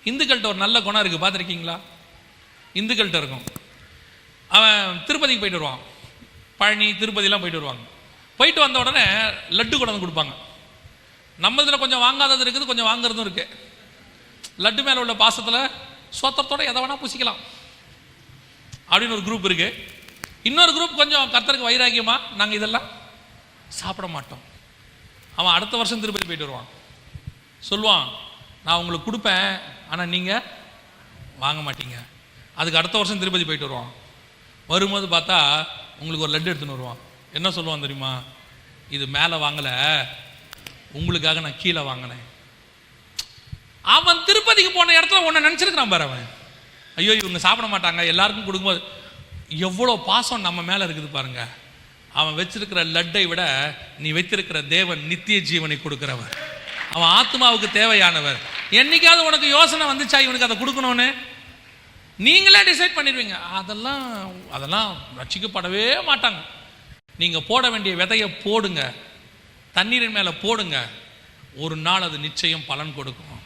இந்துக்கள்கிட்ட ஒரு நல்ல குணம் இருக்குது, பார்த்துருக்கீங்களா? இந்துக்கள்கிட்ட இருக்கும். அவன் திருப்பதிக்கு போயிட்டு வருவான், பழனி திருப்பதிலாம் போயிட்டு வருவாங்க. போயிட்டு வந்த உடனே லட்டு கொண்டு வந்து கொடுப்பாங்க. நம்ம இதில் கொஞ்சம் வாங்காதது இருக்குது, கொஞ்சம் வாங்குறதும் இருக்குது. லட்டு மேலே உள்ள பாசத்தில் சோத்திரத்தோட எதை வேணால் பூசிக்கலாம் அப்படின்னு ஒரு குரூப் இருக்குது. இன்னொரு குரூப் கொஞ்சம் கர்த்தருக்கு வைராக்கியமாக நாங்கள் இதெல்லாம் சாப்பிட மாட்டோம். அவன் அடுத்த வருஷம் திருப்பதி போயிட்டு வருவான், சொல்லுவான் நான் உங்களுக்கு கொடுப்பேன், ஆனால் நீங்கள் வாங்க மாட்டீங்க. அதுக்கு அடுத்த வருஷம் திருப்பதி போயிட்டு வருவான். வரும்போது பார்த்தா உங்களுக்கு ஒரு லட்டு எடுத்துன்னு வருவான். என்ன சொல்லுவான் தெரியுமா? இது மேலே வாங்கலை, உங்களுக்காக நான் கீழே வாங்கினேன். அவன் திருப்பதிக்கு போன இடத்துல ஒன்று நினச்சிருக்கிறான் பாரு. அவன் ஐயோ இவங்க சாப்பிட மாட்டாங்க, எல்லாருக்கும் கொடுக்கும்போது எவ்வளோ பாசம் நம்ம மேலே இருக்குது பாருங்க. அவன் வச்சிருக்கிற லட்டை விட நீ வைத்திருக்கிற தேவன் நித்திய ஜீவனை கொடுக்கிறவர். அவன் ஆத்மாவுக்கு தேவையானவர். என்னைக்காவது உனக்கு யோசனை வந்துச்சா இவனுக்கு அதை கொடுக்கணும்னு? நீங்களே டிசைட் பண்ணிடுவீங்க. அதெல்லாம் ரட்சிக்கப்படவே மாட்டாங்க. நீங்கள் போட வேண்டிய விதையை போடுங்க, தண்ணீரின் மேலே போடுங்க, ஒரு நாள் அது நிச்சயம் பலன் கொடுக்கும்.